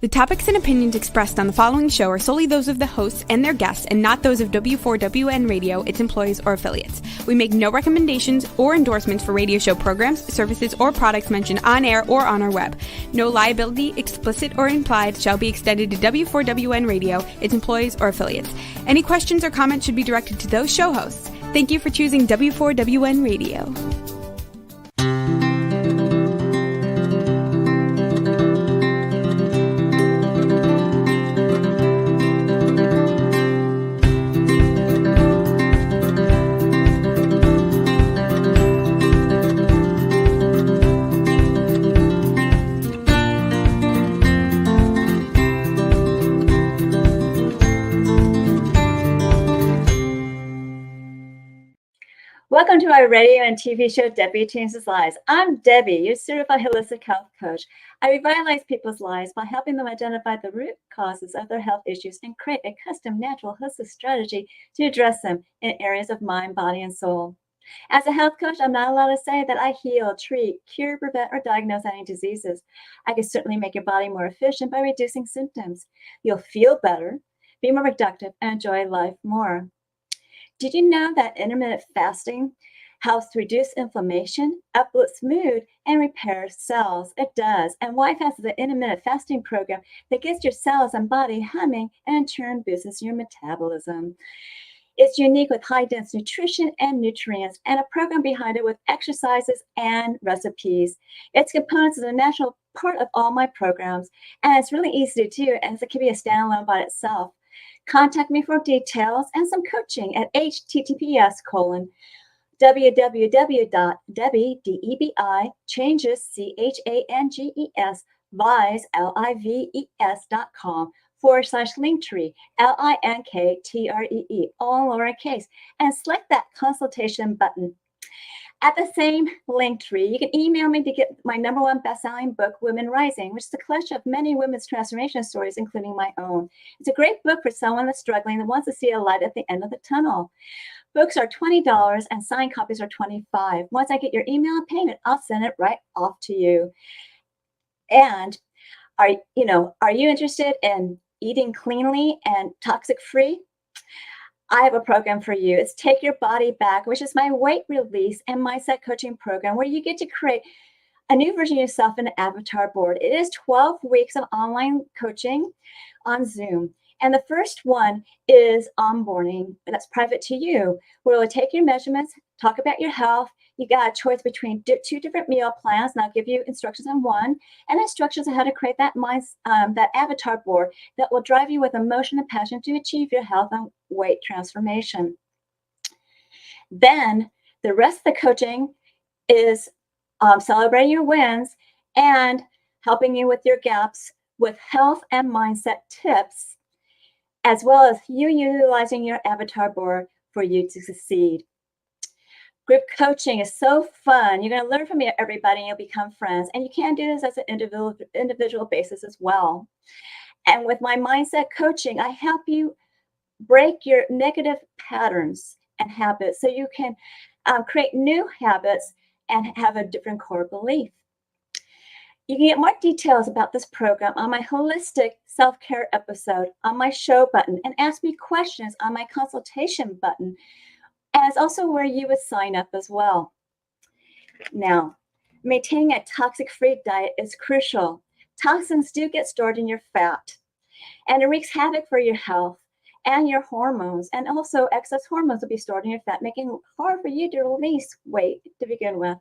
The topics and opinions expressed on the following show are solely those of the hosts and their guests and not those of W4WN Radio, its employees, or affiliates. We make no recommendations or endorsements for radio show programs, services, or products mentioned on air or on our web. No liability, explicit or implied, shall be extended to W4WN Radio, its employees, or affiliates. Any questions or comments should be directed to those show hosts. Thank you for choosing W4WN Radio. Welcome to my radio and TV show, Debi Changes Lives. I'm Debi, your certified holistic health coach. I revitalize people's lives by helping them identify the root causes of their health issues and create a custom, natural, holistic strategy to address them in areas of mind, body, and soul. As a health coach, I'm not allowed to say that I heal, treat, cure, prevent, or diagnose any diseases. I can certainly make your body more efficient by reducing symptoms. You'll feel better, be more productive, and enjoy life more. Did you know that intermittent fasting helps reduce inflammation, uplifts mood, and repairs cells? It does. And Life has the intermittent fasting program that gets your cells and body humming and in turn boosts your metabolism. It's unique with high-dense nutrition and nutrients and a program behind it with exercises and recipes. Its components is a natural part of all my programs, and it's really easy to do as it can be a standalone by itself. Contact me for details and some coaching at https://www.debichangeslives.com/linktree, all lowercase, and select that consultation button. At the same link tree, you can email me to get my #1 best-selling book, Women Rising, which is a collection of many women's transformation stories, including my own. It's a great book for someone that's struggling and wants to see a light at the end of the tunnel. Books are $20 and signed copies are $25. Once I get your email and payment, I'll send it right off to you. And are you interested in eating cleanly and toxic-free? I have a program for you. It's Take Your Body Back, which is my weight release and mindset coaching program where you get to create a new version of yourself in an avatar board. It is 12 weeks of online coaching on Zoom. And the first one is onboarding, and that's private to you, where we'll take your measurements, talk about your health. You got a choice between two different meal plans, and I'll give you instructions on one, and instructions on how to create that that avatar board that will drive you with emotion and passion to achieve your health and weight transformation. Then the rest of the coaching is celebrating your wins and helping you with your gaps with health and mindset tips, as well as you utilizing your avatar board for you to succeed. Group coaching is so fun. You're going to learn from everybody and you'll become friends. And you can do this as an individual basis as well. And with my mindset coaching, I help you break your negative patterns and habits so you can create new habits and have a different core belief. You can get more details about this program on my holistic self-care episode on my show button and ask me questions on my consultation button. And it's also where you would sign up as well. Now, maintaining a toxic-free diet is crucial. Toxins do get stored in your fat, and it wreaks havoc for your health and your hormones. And also, excess hormones will be stored in your fat, making it hard for you to release weight to begin with.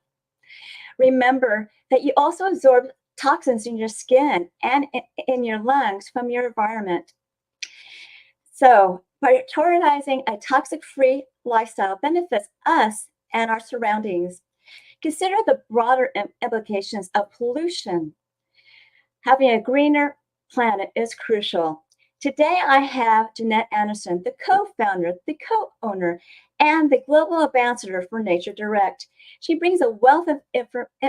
Remember that you also absorb toxins in your skin and in your lungs from your environment. So, prioritizing a toxic-free lifestyle benefits us and our surroundings. Consider the broader implications of pollution. Having a greener planet is crucial. Today, I have Jeanette Anderson, the co-founder, the co-owner, and the global ambassador for Nature Direct. She brings a wealth of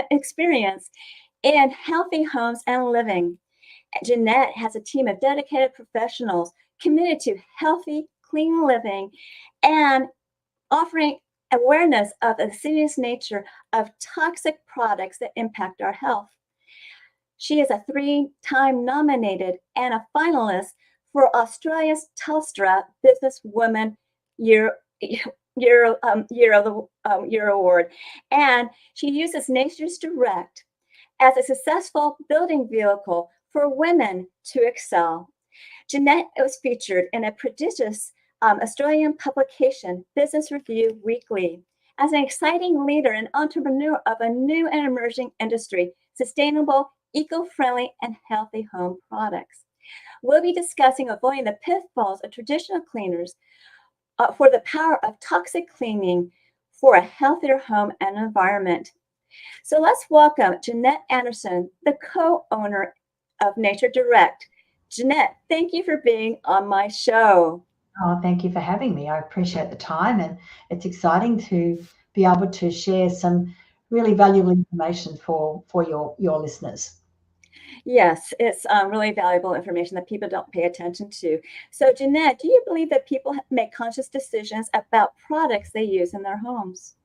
experience in healthy homes and living. Jeanette has a team of dedicated professionals committed to healthy, clean living and offering awareness of the serious nature of toxic products that impact our health. She is a 3-time nominated and a finalist for Australia's Telstra Businesswoman Year Year Award, and she uses Nature's Direct as a successful building vehicle for women to excel. Jeanette was featured in a prestigious Australian publication, Business Review Weekly, as an exciting leader and entrepreneur of a new and emerging industry, sustainable, eco-friendly, and healthy home products. We'll be discussing avoiding the pitfalls of traditional cleaners for the power of toxic cleaning for a healthier home and environment. So let's welcome Jeanette Anderson, the co-owner of Nature Direct. Jeanette, thank you for being on my show. Oh, thank you for having me. I appreciate the time, and it's exciting to be able to share some really valuable information for your listeners. Yes, it's really valuable information that people don't pay attention to. So, Jeanette, do you believe that people make conscious decisions about products they use in their homes?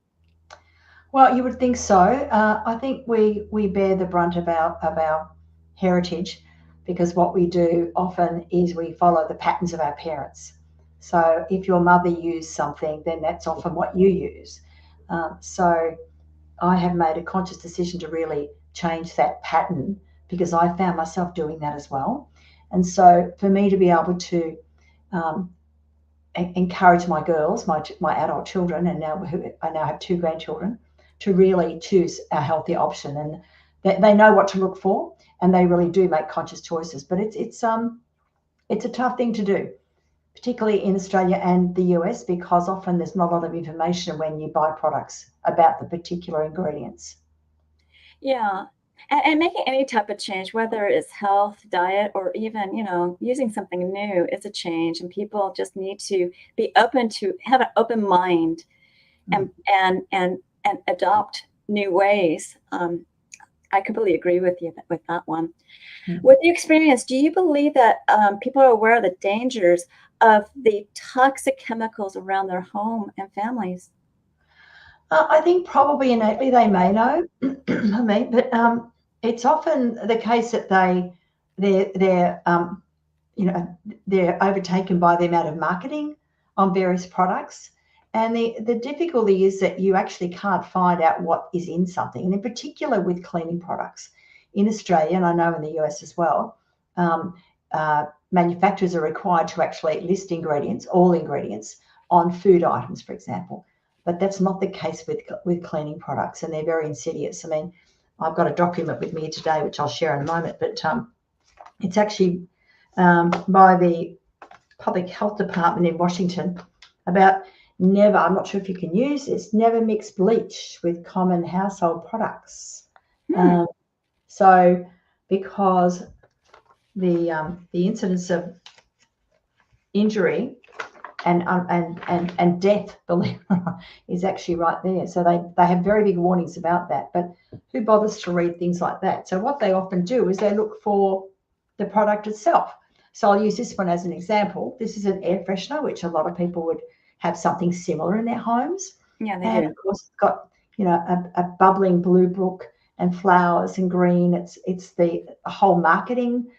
Well, you would think so. I think we bear the brunt of our heritage, because what we do often is we follow the patterns of our parents. So if your mother used something, then that's often what you use. So I have made a conscious decision to really change that pattern, because I found myself doing that as well. And so for me to be able to encourage my girls, my adult children, and I now have 2 grandchildren, to really choose a healthy option, and they know what to look for, and they really do make conscious choices. But it's a tough thing to do, particularly in Australia and the US, because often there's not a lot of information when you buy products about the particular ingredients. Yeah. And making any type of change, whether it's health, diet, or even, using something new, is a change. And people just need to be open to have an open mind and adopt new ways. I completely agree with you with that one. With the experience, do you believe that people are aware of the dangers of the toxic chemicals around their home and families? I think probably innately they may know, but it's often the case that they're overtaken by the amount of marketing on various products. And the difficulty is that you actually can't find out what is in something. And in particular with cleaning products in Australia, and I know in the US as well, manufacturers are required to actually list all ingredients on food items, for example. But that's not the case with cleaning products, and they're very insidious. I mean, I've got a document with me today, which I'll share in a moment, but it's actually by the Public Health Department in Washington about never, I'm not sure if you can use this, never mix bleach with common household products. So because the incidence of injury and death, believe it or not, is actually right there. So they have very big warnings about that. But who bothers to read things like that? So what they often do is they look for the product itself. So I'll use this one as an example. This is an air freshener, which a lot of people would have something similar in their homes. Yeah, they and do. Of course, it's got a bubbling blue brook and flowers and green. It's the whole marketing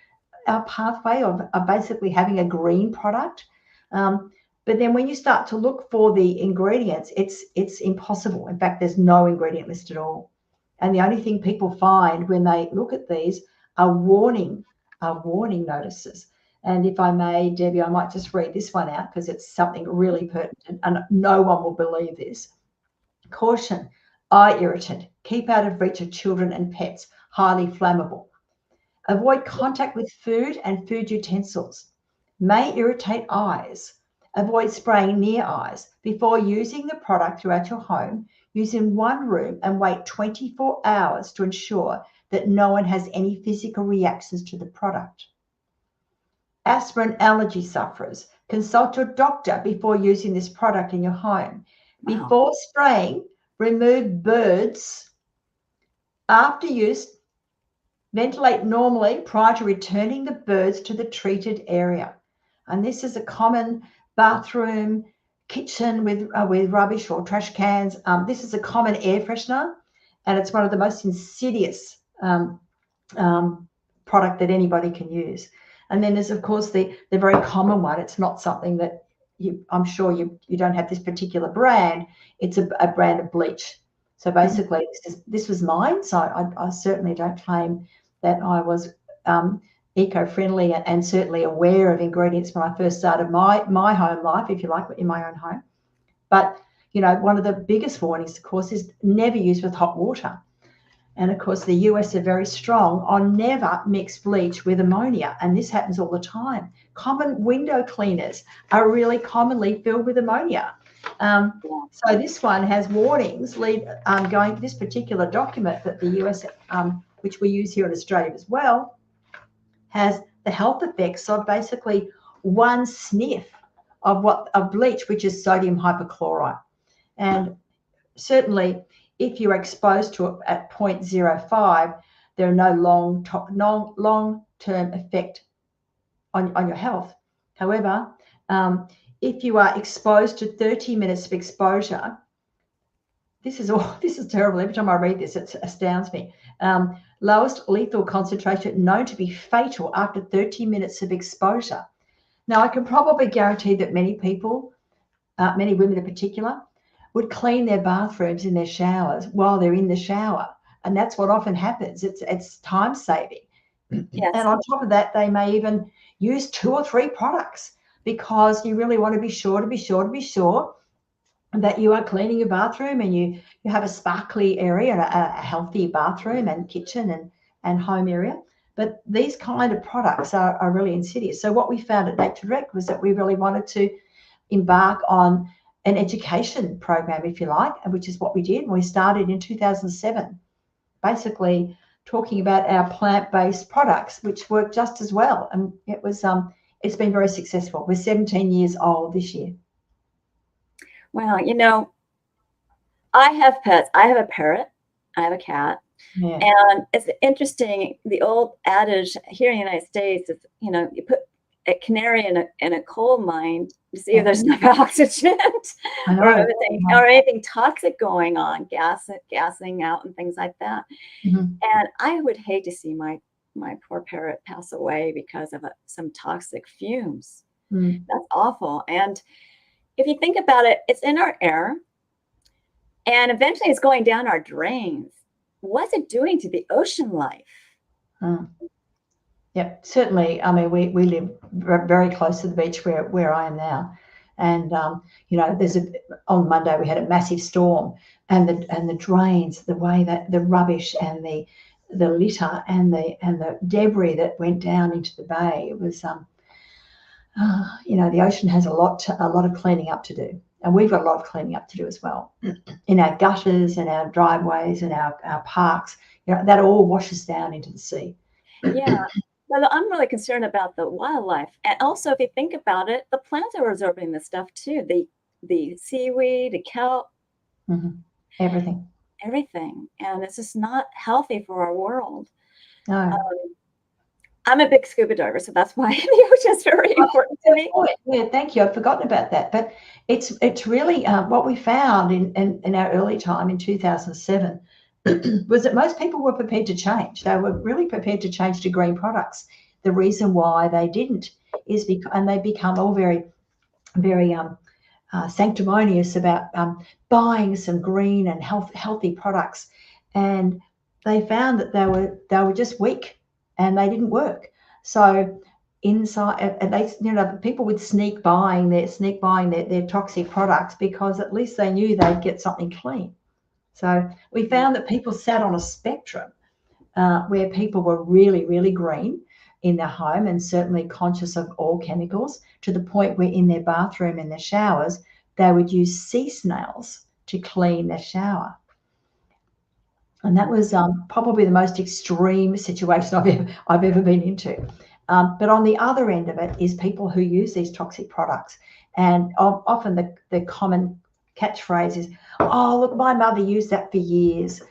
pathway of basically having a green product. But then when you start to look for the ingredients, it's impossible. In fact, there's no ingredient list at all. And the only thing people find when they look at these are warning notices. And if I may, Debbie, I might just read this one out because it's something really pertinent and no one will believe this. Caution, eye irritant, keep out of reach of children and pets, highly flammable. Avoid contact with food and food utensils. May irritate eyes. Avoid spraying near eyes. Before using the product throughout your home, use in one room and wait 24 hours to ensure that no one has any physical reactions to the product. Asthma and allergy sufferers, consult your doctor before using this product in your home. Wow. Before spraying, remove birds. After use, ventilate normally prior to returning the birds to the treated area. And this is a common bathroom, kitchen with rubbish or trash cans. This is a common air freshener, and it's one of the most insidious product that anybody can use. And then there's, of course, the very common one. It's not something that I'm sure you don't have this particular brand. It's a brand of bleach. So basically, this was mine. So I certainly don't claim that I was eco-friendly and certainly aware of ingredients when I first started my home life, if you like, in my own home. But, you know, one of the biggest warnings, of course, is never use with hot water. And, of course, the US are very strong on never mix bleach with ammonia. And this happens all the time. Common window cleaners are really commonly filled with ammonia. So this one has warnings going to this particular document that the US, which we use here in Australia as well, has the health effects of basically one sniff of bleach, which is sodium hypochlorite. And certainly, if you're exposed to it at 0.05, there are no long-term effect on your health. However, if you are exposed to 30 minutes of exposure, this is terrible. Every time I read this, it astounds me. Lowest lethal concentration known to be fatal after 30 minutes of exposure. Now, I can probably guarantee that many people, many women in particular, would clean their bathrooms in their showers while they're in the shower. And that's what often happens. It's time saving. Yes. And on top of that, they may even use 2 or 3 products because you really want to be sure that you are cleaning your bathroom and you have a sparkly area, a healthy bathroom and kitchen and home area. But these kind of products are really insidious. So what we found at Nature Direct was that we really wanted to embark on an education program, if you like, which is what we did. We started in 2007, basically talking about our plant-based products, which work just as well. And it was it's been very successful. We're 17 years old this year. Wow, you know, I have pets. I have a parrot. I have a cat. Yeah. And it's interesting, the old adage here in the United States is, you know, you put a canary in a coal mine to see if there's enough oxygen or anything toxic going on, gassing out and things like that. And I would hate to see my poor parrot pass away because of some toxic fumes. That's awful. And if you think about it, it's in our air and eventually it's going down our drains. What's it doing to the ocean life? Yeah, certainly. I mean, we live very close to the beach where I am now, and you know, on Monday we had a massive storm, and the drains, the way that the rubbish and the litter and the debris that went down into the bay, it was you know, the ocean has a lot of cleaning up to do, and we've got a lot of cleaning up to do as well in our gutters and our driveways and our parks. You know, that all washes down into the sea. Yeah. Well, I'm really concerned about the wildlife. And also, if you think about it, the plants are absorbing this stuff too. The seaweed, the kelp. Everything. And it's just not healthy for our world. No. I'm a big scuba diver, so that's why the ocean is very important to me. Yeah, thank you. I've forgotten about that. But it's really what we found in our early time in 2007 was that most people were prepared to change. They were really prepared to change to green products. The reason why they didn't is because, and they become all very, very sanctimonious about buying some green and healthy products, and they found that they were just weak and they didn't work. So inside, they, you know, people would sneak buying their toxic products because at least they knew they'd get something clean. So we found that people sat on a spectrum where people were really, really green in their home and certainly conscious of all chemicals, to the point where in their bathroom and their showers, they would use sea snails to clean their shower. And that was probably the most extreme situation I've ever been into. But on the other end of it is people who use these toxic products. And often the common catchphrase is, oh, look, my mother used that for years.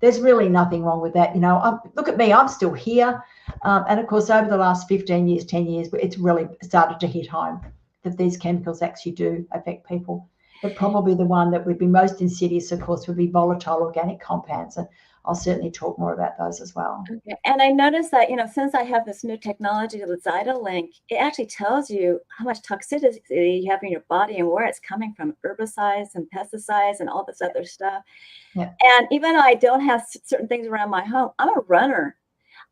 There's really nothing wrong with that. You know, look at me, I'm still here. And of course, over the last 15 years, 10 years, it's really started to hit home that these chemicals actually do affect people. But probably the one that would be most insidious, of course, would be volatile organic compounds. And I'll certainly talk more about those as well. Okay. And I noticed that, since I have this new technology, the Zytolink, it actually tells you how much toxicity you have in your body and where it's coming from, herbicides and pesticides and all this other stuff. Yeah. And even though I don't have certain things around my home, I'm a runner.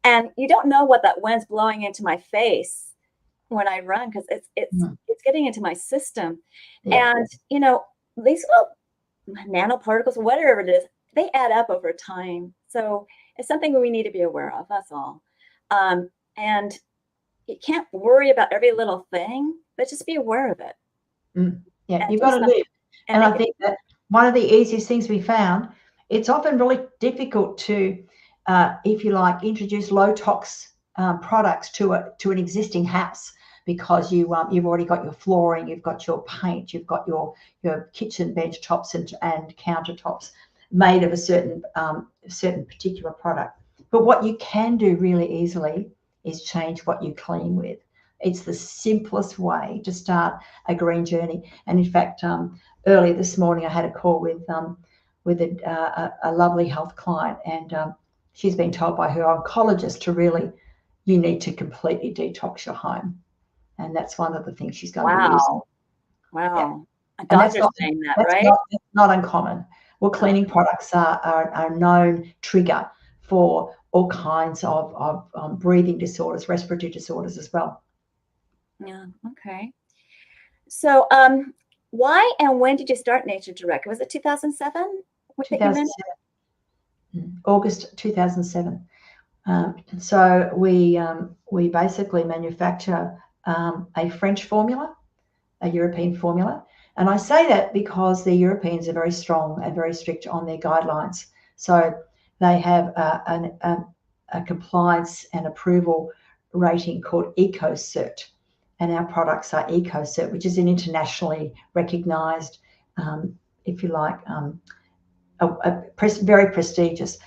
And you don't know what that wind's blowing into my face when I run, because it's getting into my system. Yeah. And, these little nanoparticles, whatever it is, they add up over time. So it's something we need to be aware of. That's all. And you can't worry about every little thing, but just be aware of it. Yeah, And you've got to live. And I think that one of the easiest things we found, it's often really difficult to, if you like, introduce low tox products to an existing house, because you've already got your flooring, you've got your paint, you've got your kitchen bench tops and countertops made of a certain particular product. But what you can do really easily is change what you clean with. It's the simplest way to start a green journey. And in fact, earlier this morning, I had a call with a lovely health client, and she's been told by her oncologist you need to completely detox your home. And that's one of the things she's going to be using. Wow. Yeah. A doctor's saying that, right? That's not uncommon. Well, cleaning products are a known trigger for all kinds of breathing disorders, respiratory disorders as well. Yeah. Okay. So, why and when did you start Nature Direct? Was it 2007? 2007. August 2007. So we basically manufacture a French formula, a European formula. And I say that because the Europeans are very strong and very strict on their guidelines. So they have a compliance and approval rating called EcoCert. And our products are EcoCert, which is an internationally recognized, if you like, very prestigious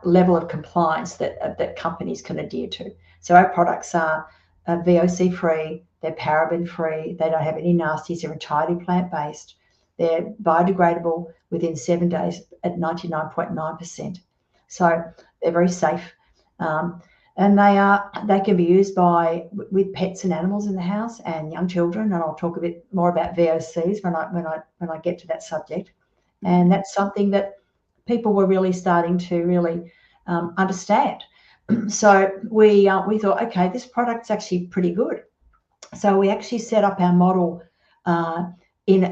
level of compliance that companies can adhere to. So our products are VOC free, they're paraben free, they don't have any nasties, they're entirely plant-based, they're biodegradable within 7 days at 99.9%. So they're very safe, and they can be used with pets and animals in the house and young children. And I'll talk a bit more about VOCs when I get to that subject. And that's something that people were really starting to understand. So we thought, okay, this product's actually pretty good. So we actually set up our model in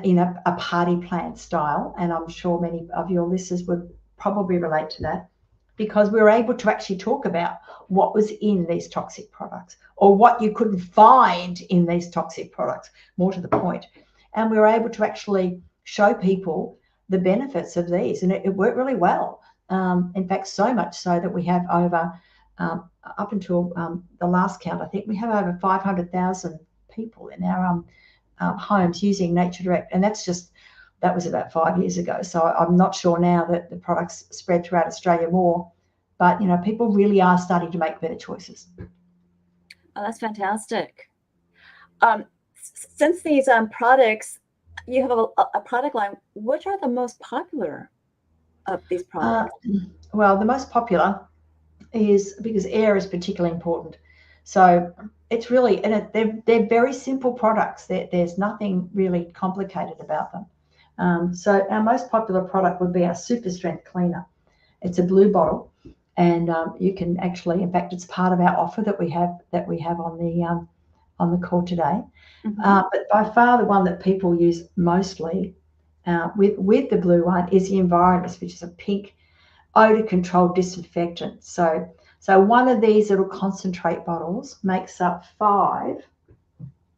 a party plant style, and I'm sure many of your listeners would probably relate to that, because we were able to actually talk about what was in these toxic products, or what you couldn't find in these toxic products, more to the point. And we were able to actually show people the benefits of these, and it worked really well. In fact, so much so that we have over, up until the last count, I think we have over 500,000 people in our homes using Nature Direct, and that was about 5 years ago. So I'm not sure now that the products spread throughout Australia more, but people really are starting to make better choices. Oh, that's fantastic. Since these products, you have a product line, which are the most popular of these products? Well, the most popular is because air is particularly important. So it's really, and they're very simple products. There's nothing really complicated about them. So our most popular product would be our Super Strength Cleaner. It's a blue bottle, and you can actually, in fact, it's part of our offer that we have on the call today. But by far the one that people use mostly with the blue one is the Environment, which is a pink odor controlled disinfectant. So one of these little concentrate bottles makes up 5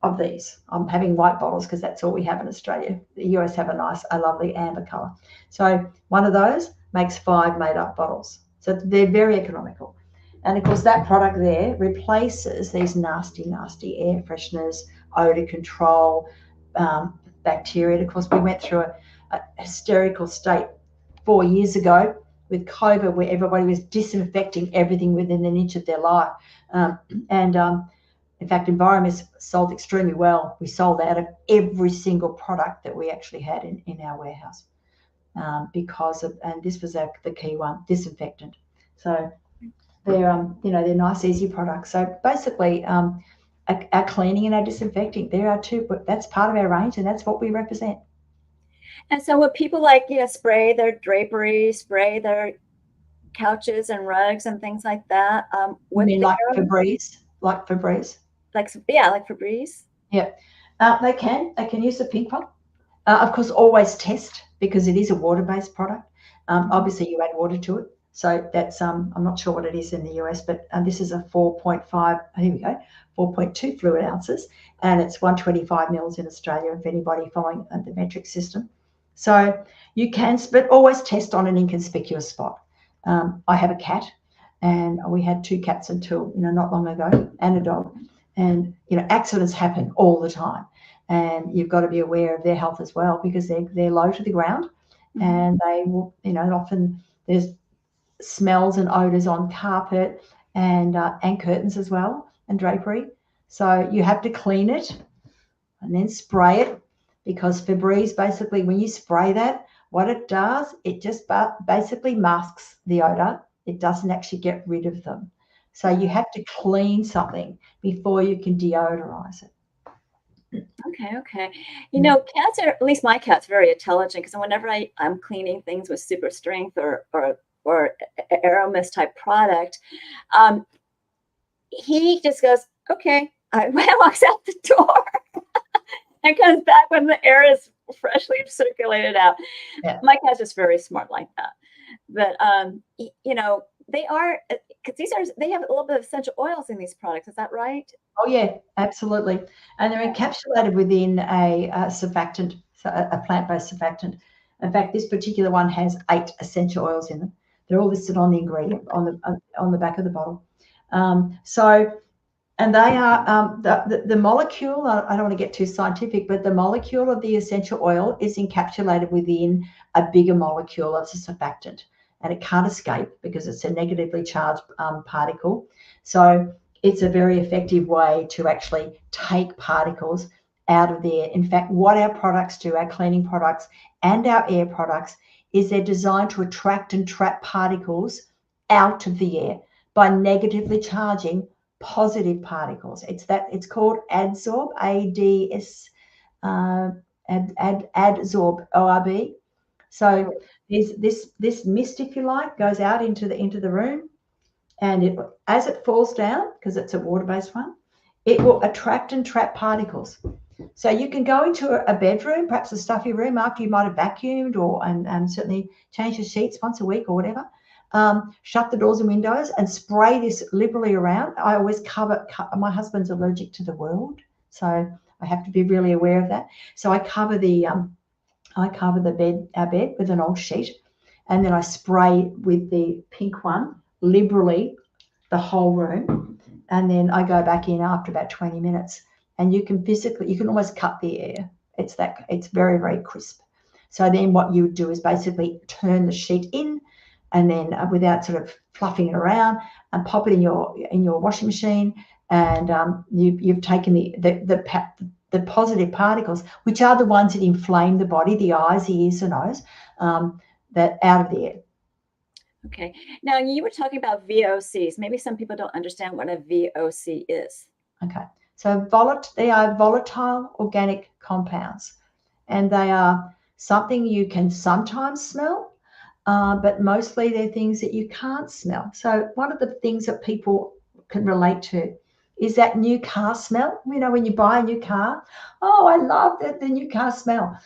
of these. I'm having white bottles because that's all we have in Australia. The US have a lovely amber color. So one of those makes 5 made up bottles. So they're very economical. And of course that product there replaces these nasty air fresheners, odor control, bacteria. And of course we went through a hysterical state 4 years ago with COVID, where everybody was disinfecting everything within an inch of their life. In fact, Environment sold extremely well. We sold out of every single product that we actually had in our warehouse because of, and this was the key one, disinfectant. So they're they're nice, easy products. So basically, our cleaning and our disinfecting, there are two, but that's part of our range, and that's what we represent. And so would people like, spray their drapery, spray their couches and rugs and things like that with mean like Febreze? Like Febreze? Like Febreze? Yeah. They can use the pink one. Of course, always test because it is a water-based product. Obviously, you add water to it. So that's, I'm not sure what it is in the US, but this is a 4.5, here we go, 4.2 fluid ounces, and it's 125 mils in Australia, if anybody following the metric system. So you can, but always test on an inconspicuous spot. I have a cat, and we had 2 cats until, not long ago, and a dog. And, accidents happen all the time. And you've got to be aware of their health as well because they're low to the ground, and they will, often there's smells and odors on carpet and curtains as well, and drapery. So you have to clean it and then spray it, because Febreze, basically when you spray that, what it does, it just basically masks the odor. It doesn't actually get rid of them. So you have to clean something before you can deodorize it. Okay. Cats are, at least my cat's very intelligent, because whenever I'm cleaning things with super strength or Aeromist type product, he just goes, okay, walks out the door and comes back when the air is freshly circulated out. Yeah. My cat's just very smart like that. But they are, because they have a little bit of essential oils in these products. Is that right? Oh yeah, absolutely. And they're encapsulated within a surfactant, so a plant-based surfactant. In fact, this particular one has 8 essential oils in them. They're all listed on the ingredient on the back of the bottle. And they are the molecule. I don't want to get too scientific, but the molecule of the essential oil is encapsulated within a bigger molecule of the surfactant, and it can't escape because it's a negatively charged particle. So it's a very effective way to actually take particles out of there. In fact, what our products do, our cleaning products and our air products, is they're designed to attract and trap particles out of the air by negatively charging positive particles. It's called adsorb, adsorb, ORB. So this mist, if you like, goes out into the room, and as it falls down, because it's a water-based one, it will attract and trap particles. So you can go into a bedroom, perhaps a stuffy room, after you might have vacuumed and certainly change the sheets once a week or whatever. Shut the doors and windows and spray this liberally around. I always cover. My husband's allergic to the world, so I have to be really aware of that. So I cover our bed with an old sheet, and then I spray with the pink one liberally the whole room, and then I go back in after about 20 minutes, and you can almost cut the air. It's very, very crisp. So then what you would do is basically turn the sheet in, and then without sort of fluffing it around, and pop it in your washing machine, and you've taken the positive particles, which are the ones that inflame the body, the eyes, the ears, the nose, that out of the air. Okay. Now you were talking about VOCs. Maybe some people don't understand what a VOC is. Okay. So they are volatile organic compounds, and they are something you can sometimes smell, but mostly they're things that you can't smell. So one of the things that people can relate to is that new car smell. When you buy a new car, oh, I love the new car smell.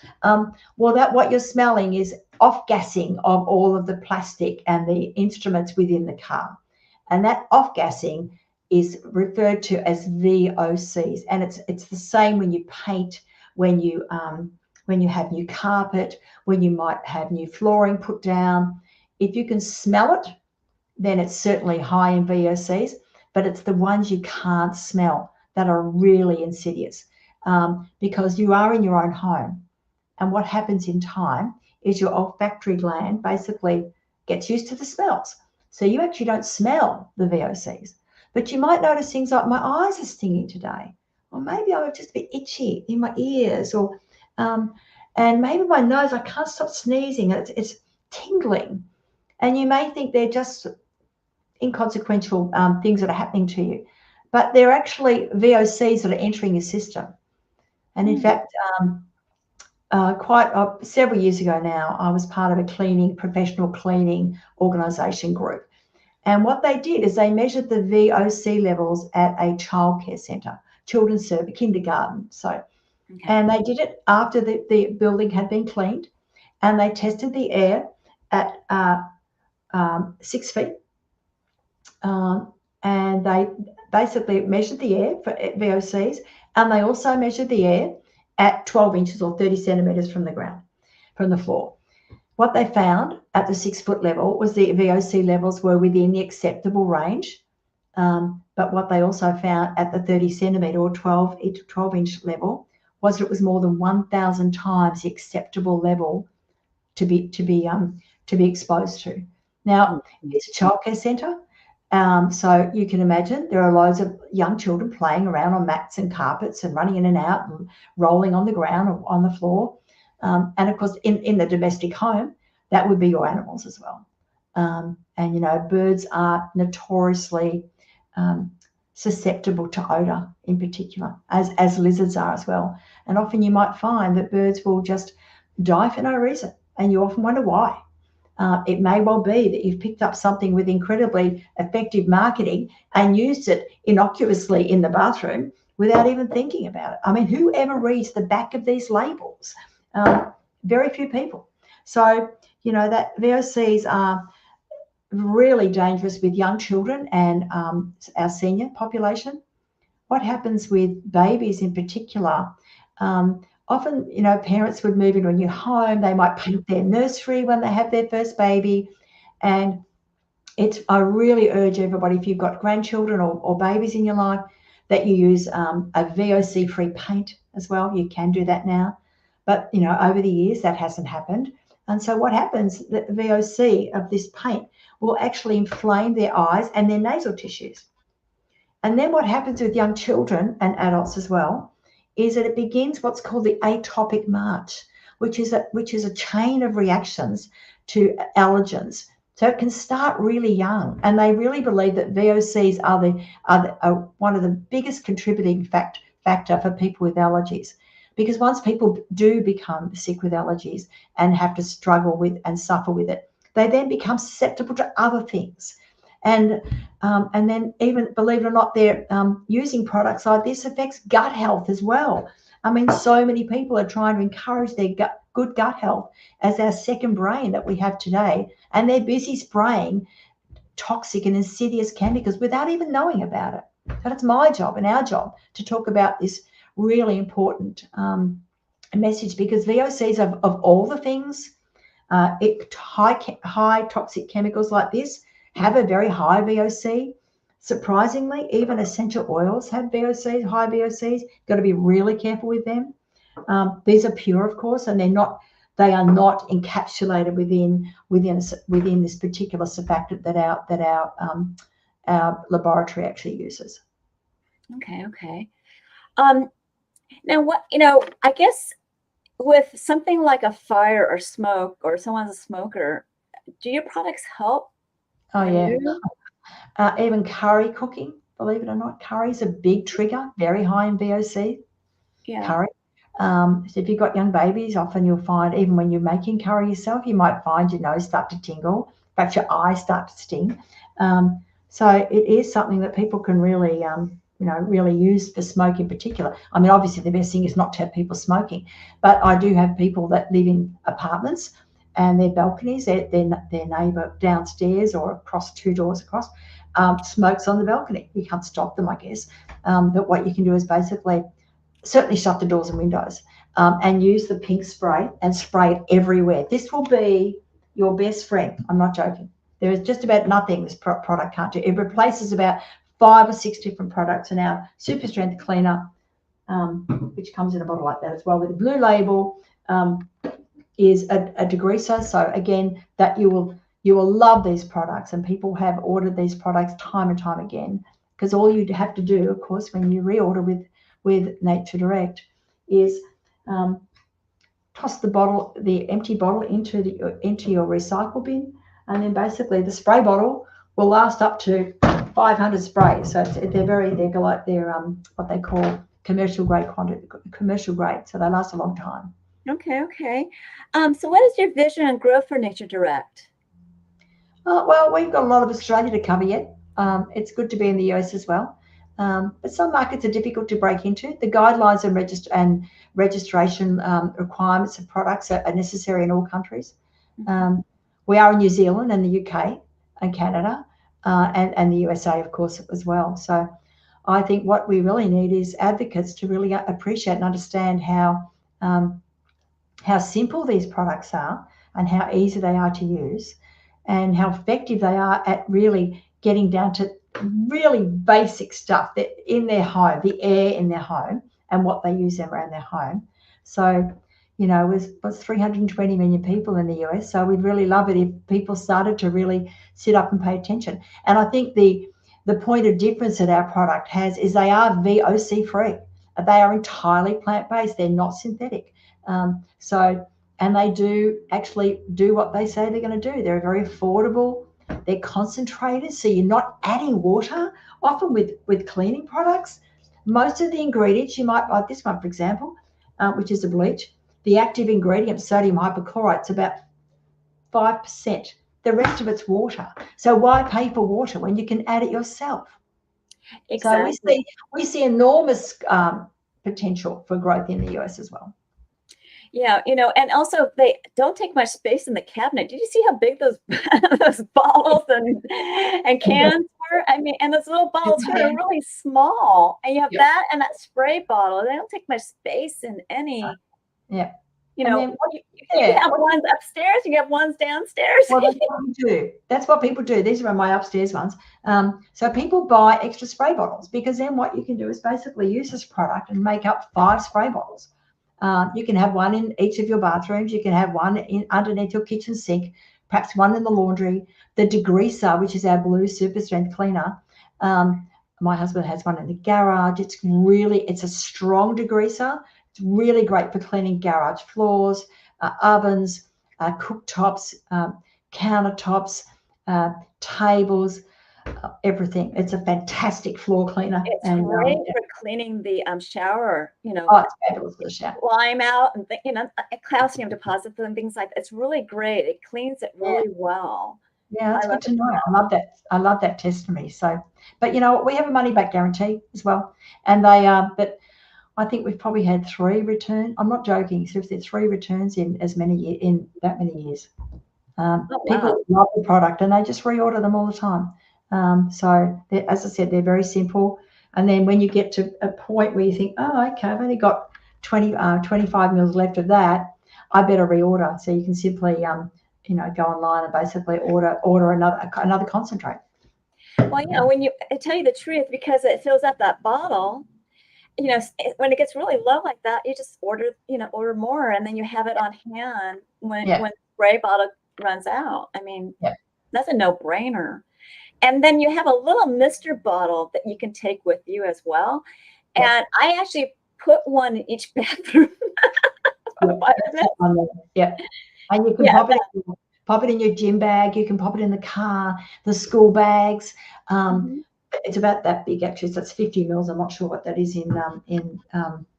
What you're smelling is off-gassing of all of the plastic and the instruments within the car. And that off-gassing is referred to as VOCs. And it's the same when you paint, when you have new carpet, when you might have new flooring put down. If you can smell it, then it's certainly high in VOCs, but it's the ones you can't smell that are really insidious, because you are in your own home. And what happens in time is your olfactory gland basically gets used to the smells. So you actually don't smell the VOCs. But you might notice things like my eyes are stinging today, or maybe I'm just a bit itchy in my ears, or and maybe my nose, I can't stop sneezing. It's tingling. And you may think they're just inconsequential things that are happening to you, but they're actually VOCs that are entering your system. And in fact, several years ago now, I was part of a professional cleaning organisation group. And what they did is they measured the VOC levels at a childcare centre, children's service, kindergarten. And they did it after the building had been cleaned, and they tested the air at 6 feet. And they basically measured the air for VOCs, and they also measured the air at 12 inches or 30 centimetres from the ground, from the floor. What they found at the 6 foot level was the VOC levels were within the acceptable range. But what they also found at the 30 centimetre or 12 inch level was it was more than 1,000 times the acceptable level to be exposed to. Now, it's a childcare centre. So you can imagine there are loads of young children playing around on mats and carpets and running in and out and rolling on the ground or on the floor. And of course, in the domestic home, that would be your animals as well. And, you know, birds are notoriously susceptible to odour in particular, as lizards are as well. And often you might find that birds will just die for no reason. And you often wonder why. It may well be that you've picked up something with incredibly effective marketing and used it innocuously in the bathroom without even thinking about it. I mean, who ever reads the back of these labels? Very few people. So, you know, that VOCs are really dangerous with young children and our senior population. What happens with babies in particular? Often, you know, parents would move into a new home. They might paint their nursery when they have their first baby. And I really urge everybody, if you've got grandchildren or babies in your life, that you use a VOC-free paint as well. You can do that now. But, you know, over the years, that hasn't happened. And so what happens, the VOC of this paint will actually inflame their eyes and their nasal tissues. And then what happens with young children and adults as well is that it begins what's called the atopic march, which is a chain of reactions to allergens. So it can start really young, and they really believe that VOCs are one of the biggest contributing factor for people with allergies. Because once people do become sick with allergies and have to struggle with and suffer with it, they then become susceptible to other things. And then even, believe it or not, they're using products like this affects gut health as well. I mean, so many people are trying to encourage their good gut health as our second brain that we have today. And they're busy spraying toxic and insidious chemicals without even knowing about it. But it's my job and our job to talk about this really important message, because VOCs of all the things, high toxic chemicals like this have a very high VOC. Surprisingly, even essential oils have VOCs, high VOCs. Got to be really careful with them. These are pure, of course, and they are not encapsulated within this particular surfactant that our laboratory actually uses. Okay. Now, I guess with something like a fire or smoke, or someone's a smoker, do your products help? Oh, yeah. Even curry cooking, believe it or not, curry is a big trigger, very high in VOC. Yeah. Curry. So if you've got young babies, often you'll find, even when you're making curry yourself, you might find your nose start to tingle, perhaps your eyes start to sting. So it is something that people can really, really use for smoke in particular. I mean, obviously the best thing is not to have people smoking, but I do have people that live in apartments and their balconies, their neighbour downstairs or across 2 doors across, smokes on the balcony. You can't stop them, I guess. But what you can do is basically certainly shut the doors and windows and use the pink spray and spray it everywhere. This will be your best friend. I'm not joking. There is just about nothing this product can't do. It replaces about 5 or 6 different products in our super strength cleaner, which comes in a bottle like that as well with a blue label, is a degreaser. So again, that you will love these products, and people have ordered these products time and time again. because all you have to do, of course, when you reorder with Nature Direct is toss the empty bottle into your recycle bin, and then basically the spray bottle will last up to 500 sprays. So they're what they call commercial grade, so they last a long time. Okay. So what is your vision and growth for Nature Direct? Well, we've got a lot of Australia to cover yet. It's good to be in the US as well. But some markets are difficult to break into. The guidelines and registration requirements of products are necessary in all countries. We are in New Zealand and the UK and Canada and the USA, of course, as well. So I think what we really need is advocates to really appreciate and understand how simple these products are and how easy they are to use and how effective they are at really getting down to really basic stuff that in their home, the air in their home and what they use around their home. So, was 320 million people in the US. So we'd really love it if people started to really sit up and pay attention. And I think the point of difference that our product has is they are VOC free. They are entirely plant-based. They're not synthetic. And they do actually do what they say they're going to do. They're very affordable. They're concentrated, so you're not adding water. Often with cleaning products, most of the ingredients you might, like this one, for example, which is a bleach, the active ingredient, sodium hypochlorite, is about 5%. The rest of it's water. So why pay for water when you can add it yourself? Exactly. So we see enormous potential for growth in the US as well. Yeah, and also they don't take much space in the cabinet. Did you see how big those those bottles and cans were? I mean, and those little bottles here are really small. And you have that and that spray bottle. They don't take much space in any. Yeah. You have ones upstairs, you have ones downstairs. Well, that's what we do. That's what people do. These are my upstairs ones. So people buy extra spray bottles because then what you can do is basically use this product and make up 5 spray bottles. You can have one in each of your bathrooms. You can have one underneath your kitchen sink, perhaps one in the laundry. The degreaser, which is our blue super strength cleaner. My husband has one in the garage. It's a strong degreaser. It's really great for cleaning garage floors, ovens, cooktops, countertops, tables, everything. It's a fantastic floor cleaner. It's great for cleaning the shower, Oh, it's fabulous for the shower. Lime out and calcium deposits and things like that. It's really great. It cleans it really well. Yeah, that's good to know. I love that testimony. So, but we have a money back guarantee as well, and but I think we've probably had 3 returns. I'm not joking. So if there's 3 returns in that many years, people love the product and they just reorder them all the time. So as I said, they're very simple. And then when you get to a point where you think, oh, okay, I've only got 25 mils left of that, I better reorder. So you can simply, go online and basically order another concentrate. Well, I tell you the truth, because it fills up that bottle, when it gets really low like that, you just order more, and then you have it on hand when the spray bottle runs out. I mean, that's a no-brainer. And then you have a little mister bottle that you can take with you as well. And I actually put one in each bathroom. Yeah. And you can pop it in your gym bag. You can pop it in the car, the school bags. It's about that big, actually. So it's 50 mils. I'm not sure what that is in ounces.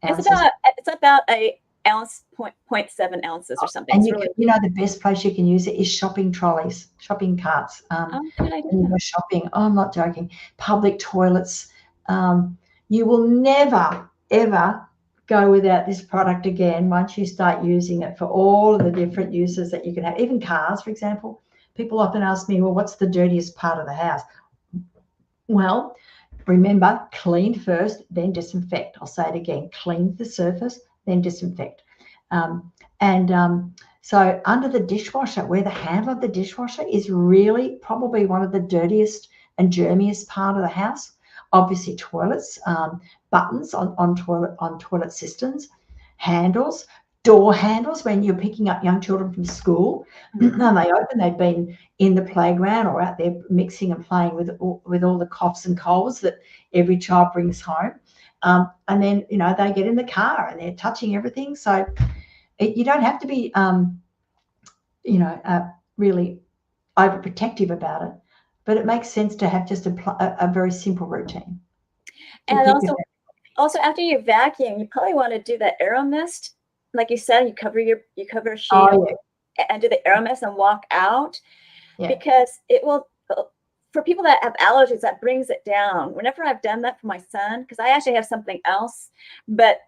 It's about a ounce, 0.7 ounces or something. And the best place you can use it is shopping trolleys, shopping carts. Good idea. When you go shopping, I'm not joking. Public toilets. You will never, ever go without this product again once you start using it for all of the different uses that you can have. Even cars, for example. People often ask me, well, what's the dirtiest part of the house? Well, remember, clean first, then disinfect. I'll say it again. Clean the surface, then disinfect. So under the dishwasher, where the handle of the dishwasher is really probably one of the dirtiest and germiest part of the house. Obviously, toilets, buttons on toilet cisterns, handles, door handles when you're picking up young children from school, and they open, they've been in the playground or out there mixing and playing with all the coughs and colds that every child brings home. And then, they get in the car and they're touching everything. So you don't have to be, really overprotective about it, but it makes sense to have just a very simple routine. And also after you vacuum, you probably want to do that aero mist. Like you said, you cover a sheet and do the aero mist and walk out, because it will, for people that have allergies, that brings it down. Whenever I've done that for my son, because I actually have something else, but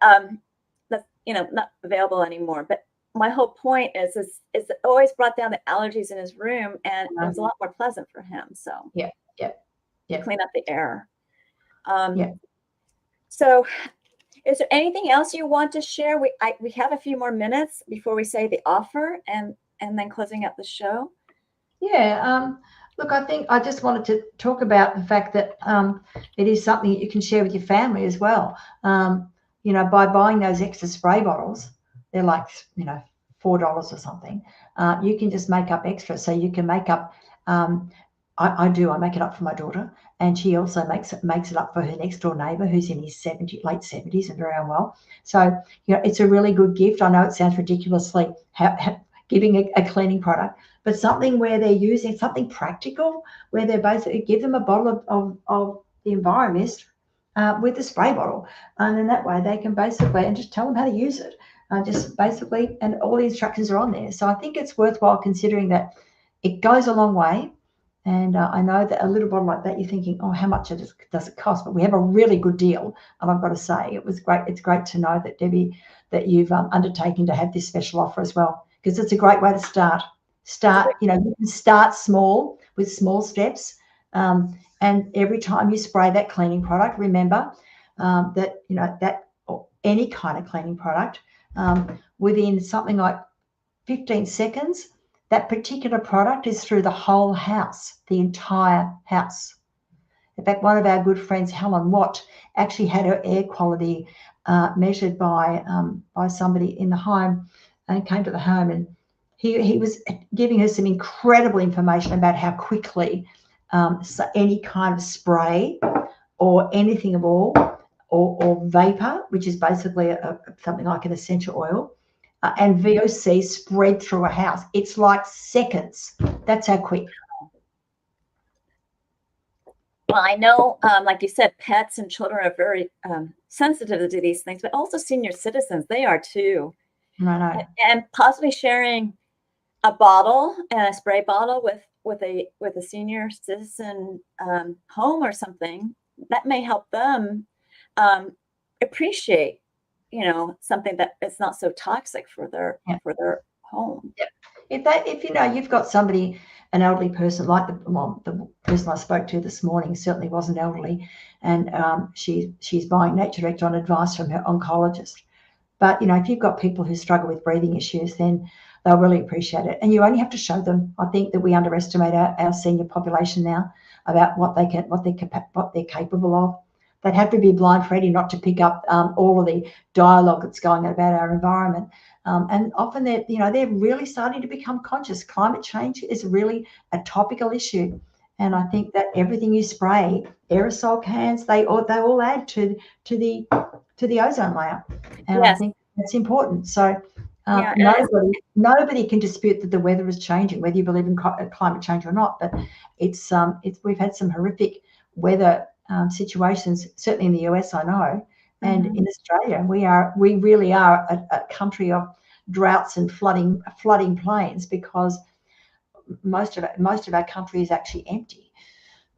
that's not available anymore. But my whole point is it always brought down the allergies in his room, and it was a lot more pleasant for him. So clean up the air. So is there anything else you want to share? We have a few more minutes before we say the offer and then closing out the show. Look, I think I just wanted to talk about the fact that it is something that you can share with your family as well. By buying those extra spray bottles, they're like, $4 or something. You can just make up extra. So you can make up, I make it up for my daughter, and she also makes it up for her next door neighbour who's in his late 70s and very unwell. So, it's a really good gift. I know it sounds ridiculously giving a cleaning product, but something where they're using something practical, where they basically give them a bottle of the Enviromist with the spray bottle, and then that way they can basically, and just tell them how to use it, and all the instructions are on there. So I think it's worthwhile considering that it goes a long way. And I know that a little bottle like that, you're thinking, oh, how much does it cost? But we have a really good deal, and I've got to say, it was great. It's great to know that, Debi, that you've undertaken to have this special offer as well, because it's a great way to start. You can start small with small steps, and every time you spray that cleaning product, remember that or any kind of cleaning product, within something like 15 seconds, that particular product is through the whole house, the entire house. In fact, one of our good friends, Helen Watt, actually had her air quality measured by somebody in the home, and came to the home, and he was giving her some incredible information about how quickly any kind of spray or anything at all, or vapor, which is basically something like an essential oil, and VOC spread through a house. It's like seconds. That's how quick. Well, I know, like you said, pets and children are very sensitive to these things, but also senior citizens, they are too. I know. And possibly sharing a bottle and a spray bottle with a senior citizen home or something, that may help them appreciate, something that is not so toxic for their home. If you've got somebody, an elderly person, like the person I spoke to this morning certainly wasn't elderly, and she's buying Nature Direct on advice from her oncologist. But if you've got people who struggle with breathing issues, then they'll really appreciate it. And you only have to show them. I think that we underestimate our senior population now about what they're capable of. They'd have to be blind, Freddie, not to pick up all of the dialogue that's going on about our environment. And often they're really starting to become conscious. Climate change is really a topical issue. And I think that everything you spray, aerosol cans, they all add to the ozone layer. And I think that's important. So nobody can dispute that the weather is changing, whether you believe in climate change or not. But we've had some horrific weather situations, certainly in the US, I know, and in Australia. We really are a country of droughts and flooding plains, because most of our country is actually empty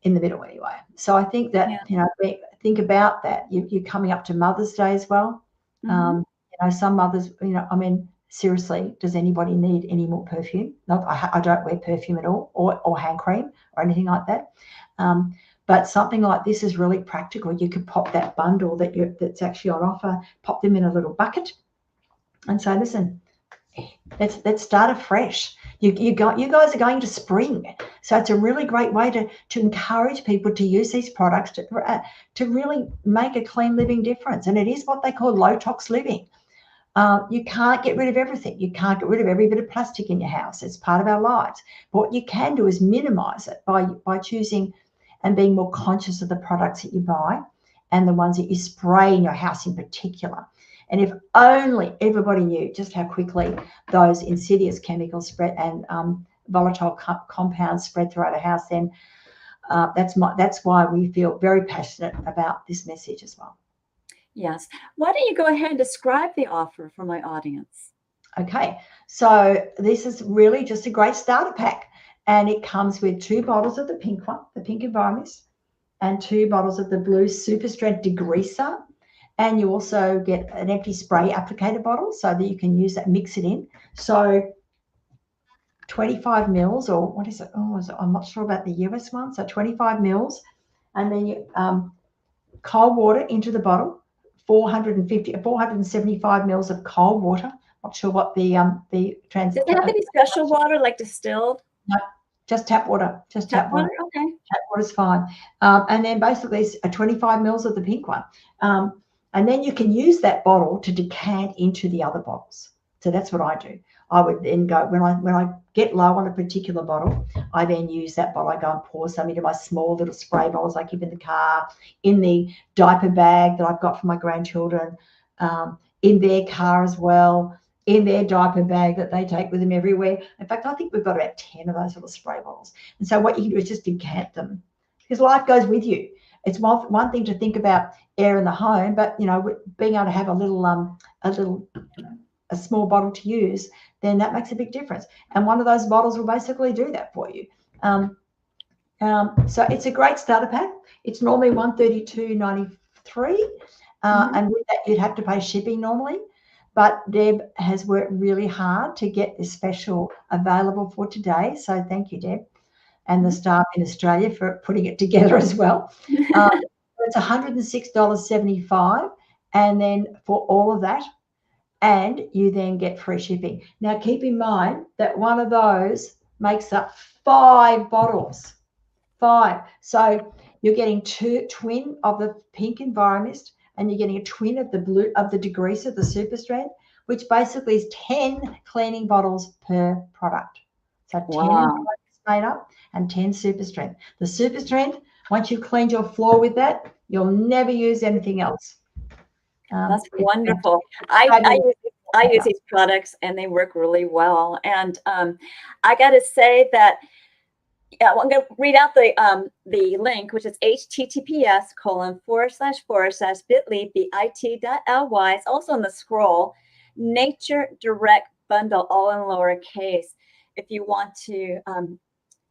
in the middle anyway. So I think that think about that. You're coming up to Mother's Day as well. Some mothers, seriously, does anybody need any more perfume? I don't wear perfume at all, or hand cream or anything like that. But something like this is really practical. You could pop that bundle that's actually on offer, pop them in a little bucket, and say, listen, let's start afresh. You guys are going to spring, so it's a really great way to encourage people to use these products to really make a clean living difference. And it is what they call low tox living. You can't get rid of everything. You can't get rid of every bit of plastic in your house. It's part of our lives. But what you can do is minimize it by choosing and being more conscious of the products that you buy and the ones that you spray in your house in particular. And if only everybody knew just how quickly those insidious chemicals spread and volatile compounds spread throughout a house, then that's why we feel very passionate about this message as well. Yes. Why don't you go ahead and describe the offer for my audience? Okay, so this is really just a great starter pack, and it comes with 2 bottles of the pink one, the pink Environmist, and 2 bottles of the blue Super Strength Degreaser, and you also get an empty spray applicator bottle so that you can use that, mix it in. So 25 mils, or what is it? I'm not sure about the US one. So 25 mils, and then you cold water into the bottle. 475 mils of cold water. Not sure what the Does it have to be special water, like distilled? No, just tap water. Just tap water. Okay. Tap water's fine. And then basically 25 mils of the pink one. And then you can use that bottle to decant into the other bottles. So that's what I do. I would then go, when I get low on a particular bottle, I then use that bottle. I go and pour some into my small little spray bottles I keep in the car, in the diaper bag that I've got for my grandchildren, in their car as well, in their diaper bag that they take with them everywhere. In fact, I think we've got about 10 of those little spray bottles. And so what you can do is just decant them, because life goes with you. It's one thing to think about air in the home, but being able to have a small bottle to use, then that makes a big difference. And one of those bottles will basically do that for you. So it's a great starter pack. It's normally $132.93, and with that you'd have to pay shipping normally. But Deb has worked really hard to get this special available for today. So thank you, Deb, and the staff in Australia for putting it together as well. It's $106.75, and then for all of that, and you then get free shipping. Now, keep in mind that one of those makes up 5 bottles. 5. So you're getting twin of the pink Environmist, and you're getting a twin of the blue of the Degreaser, the Super Strength, which basically is 10 cleaning bottles per product. So 10 Environmist made up and 10 Super Strength. The Super Strength, once you've cleaned your floor with that, you'll never use anything else. That's wonderful. I use these products, and they work really well. And I got to say that I'm going to read out the link, which is https://bit.ly It's also in the scroll. Nature Direct Bundle, all in lowercase. If you want to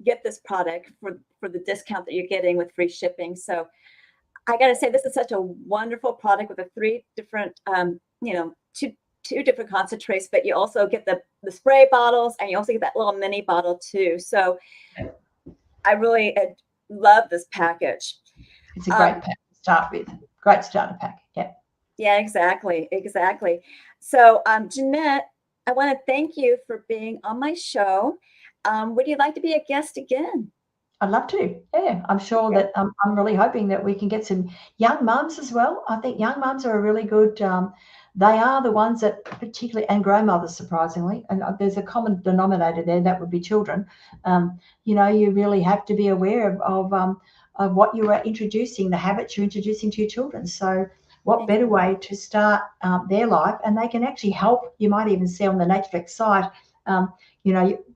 get this product for the discount that you're getting with free shipping. So I got to say, this is such a wonderful product with the 3 different, two different concentrates, but you also get the spray bottles, and you also get that little mini bottle too. So I really love this package. It's a great pack to start with. Great starter pack. Yeah. Yeah, exactly. So, Jeanette, I want to thank you for being on my show. Would you like to be a guest again? I'd love to. Yeah, I'm sure that I'm really hoping that we can get some young mums as well. I think young mums are a really good, they are the ones that particularly, and grandmothers, surprisingly, and there's a common denominator there, that would be children. You really have to be aware of what you are introducing, the habits you're introducing to your children. So what better way to start their life? And they can actually help. You might even see on the Natureflex site,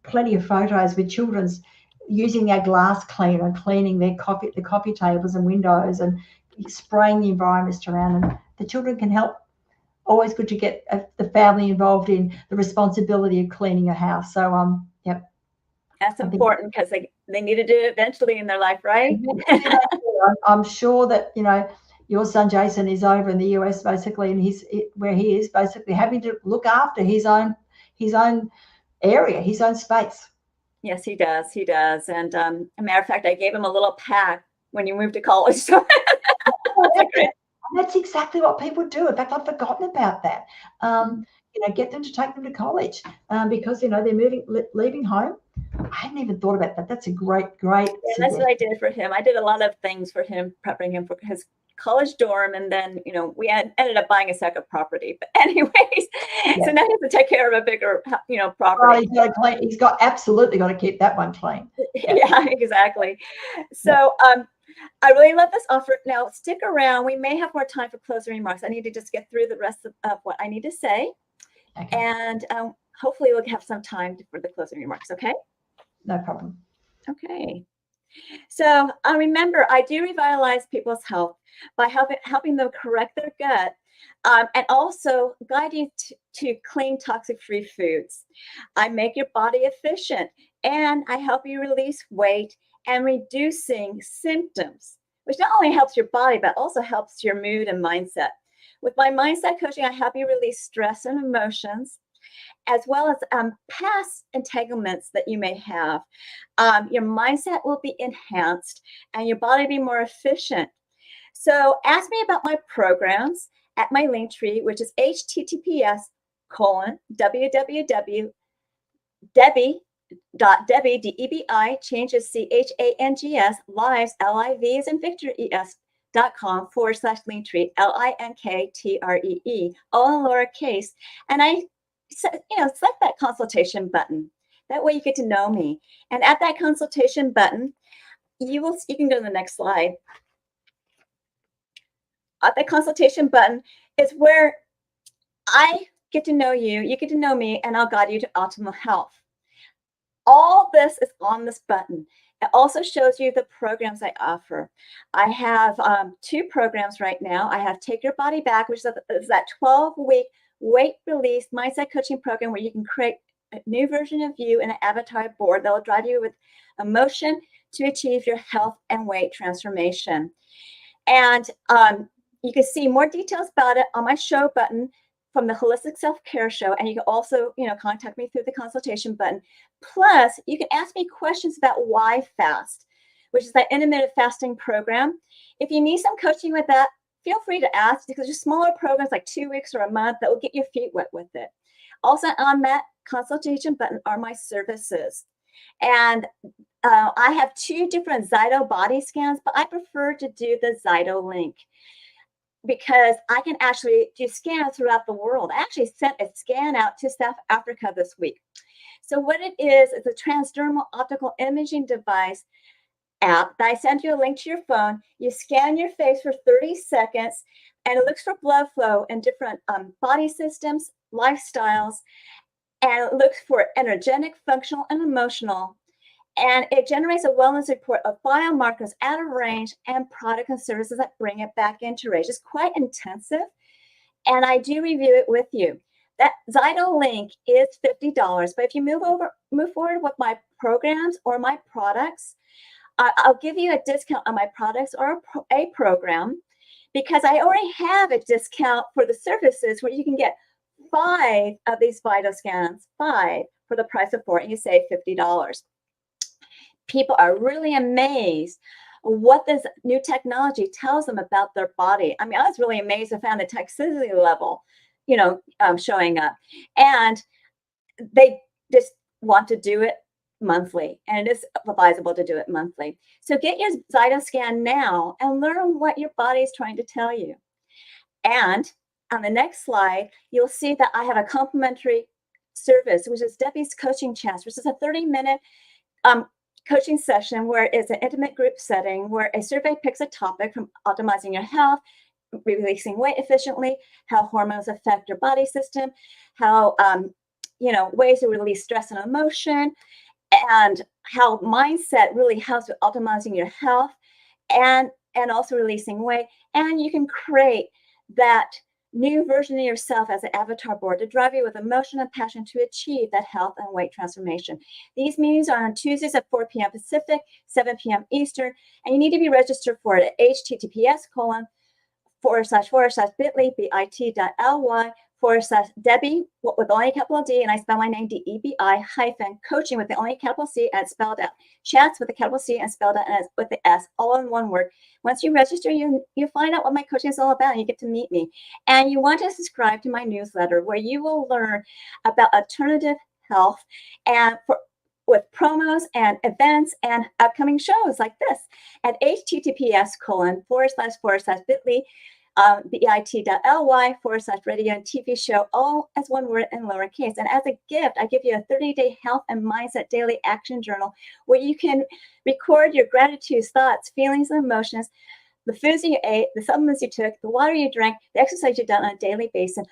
plenty of photos with children's using their glass cleaner and cleaning the coffee tables and windows and spraying the Environmist around, and the children can help. Always good to get the family involved in the responsibility of cleaning your house. So, yep. That's important, because they need to do it eventually in their life, right? I'm sure that, your son Jason is over in the US basically, and where he is basically having to look after his own area, his own space. Yes, he does. And a matter of fact, I gave him a little pack when you moved to college. So that's exactly what people do. In fact, I've forgotten about that. Get them to take them to college because, they're leaving home. I hadn't even thought about that. That's a great. Yeah, that's what I did for him. I did a lot of things for him, prepping him for his college dorm, and then, we ended up buying a second property. But anyways, so now he has to take care of a bigger, Well, property. he's absolutely got to keep that one clean. Yeah, exactly. So I really love this offer. Now, stick around. We may have more time for closing remarks. I need to just get through the rest of what I need to say. Okay. And hopefully we'll have some time for the closing remarks, okay? No problem. Okay. So remember, I do revitalize people's health by helping them correct their gut, and also guide you to clean, toxic-free foods. I make your body efficient, and I help you release weight and reducing symptoms, which not only helps your body, but also helps your mood and mindset. With my mindset coaching, I help you release stress and emotions, as well as past entanglements that you may have. Your mindset will be enhanced and your body be more efficient. So ask me about my programs at my link tree, which is https://www.debi, Debi changes Changes lives, lives and Victor es.com/link tree, LINKTREE, all in lowercase. And I select that consultation button. That way you get to know me. And at that consultation button, you can go to the next slide. At the consultation button is where I get to know you, you get to know me, and I'll guide you to optimal health. All this is on this button. It also shows you the programs I offer. I have 2 programs right now. I have Take Your Body Back, which is that 12-week weight release mindset coaching program where you can create a new version of you in an avatar board that will drive you with emotion to achieve your health and weight transformation. And you can see more details about it on my show button from the Holistic Self-Care Show. And you can also, contact me through the consultation button. Plus, you can ask me questions about why fast, which is that intermittent fasting program. If you need some coaching with that, feel free to ask, because there's smaller programs like 2 weeks or a month that will get your feet wet with it. Also on that consultation button are my services. And I have 2 different Zyto body scans, but I prefer to do the Zyto link because I can actually do scans throughout the world. I actually sent a scan out to South Africa this week. So what it is a transdermal optical imaging device app that I send you a link to your phone. You scan your face for 30 seconds, and it looks for blood flow in different body systems, lifestyles, and it looks for energetic, functional, and emotional. And it generates a wellness report of biomarkers out of range and products and services that bring it back into range. It's quite intensive, and I do review it with you. That Zyto link is $50, but if you move forward with my programs or my products, I'll give you a discount on my products or a program, because I already have a discount for the services where you can get 5 of these Vital scans, 5 for the price of 4, and you save $50. People are really amazed what this new technology tells them about their body. I mean, I was really amazed. I found the toxicity level, showing up, and they just want to do it monthly, and it is advisable to do it monthly. So get your Zyto scan now and learn what your body is trying to tell you. And on the next slide, you'll see that I have a complimentary service, which is Debi's Coaching Chats, which is a 30-minute coaching session where it's an intimate group setting where a survey picks a topic from optimizing your health, releasing weight efficiently, how hormones affect your body system, how ways to release stress and emotion, and how mindset really helps with optimizing your health and also releasing weight. And you can create that new version of yourself as an avatar board to drive you with emotion and passion to achieve that health and weight transformation. These meetings are on Tuesdays at 4 p.m. Pacific, 7 p.m. Eastern, and you need to be registered for it at https://bit.ly/Debi with only a capital D, and I spell my name DEBI-coaching with the only capital C and spelled out. Chats with a capital C and spelled out with the S, all in one word. Once you register, you find out what my coaching is all about, and you get to meet me. And you want to subscribe to my newsletter where you will learn about alternative health and for with promos and events and upcoming shows like this at https://bit.ly bit.ly/radio and TV show, all as one word in lowercase. And as a gift, I give you a 30-day health and mindset daily action journal where you can record your gratitude, thoughts, feelings, and emotions, the foods you ate, the supplements you took, the water you drank, the exercise you've done on a daily basis.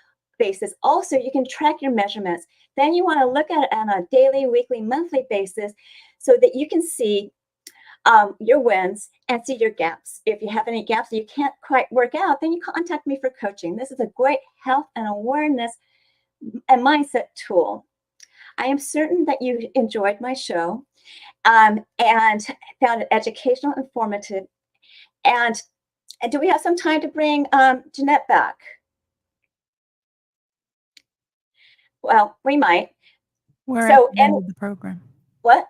Also, you can track your measurements. Then you want to look at it on a daily, weekly, monthly basis so that you can see your wins and see your gaps. If you have any gaps that you can't quite work out, then you contact me for coaching. This is a great health and awareness and mindset tool. I am certain that you enjoyed my show and found it educational, informative. And do we have some time to bring Jeanette back? Well, we might. We're at the end of the program. What?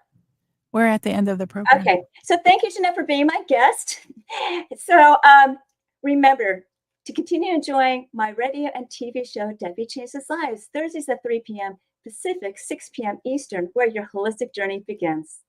We're at the end of the program. Okay. So thank you, Jeanette, for being my guest. So remember to continue enjoying my radio and TV show, Debi Changes Lives, Thursdays at 3 p.m. Pacific, 6 p.m. Eastern, where your holistic journey begins.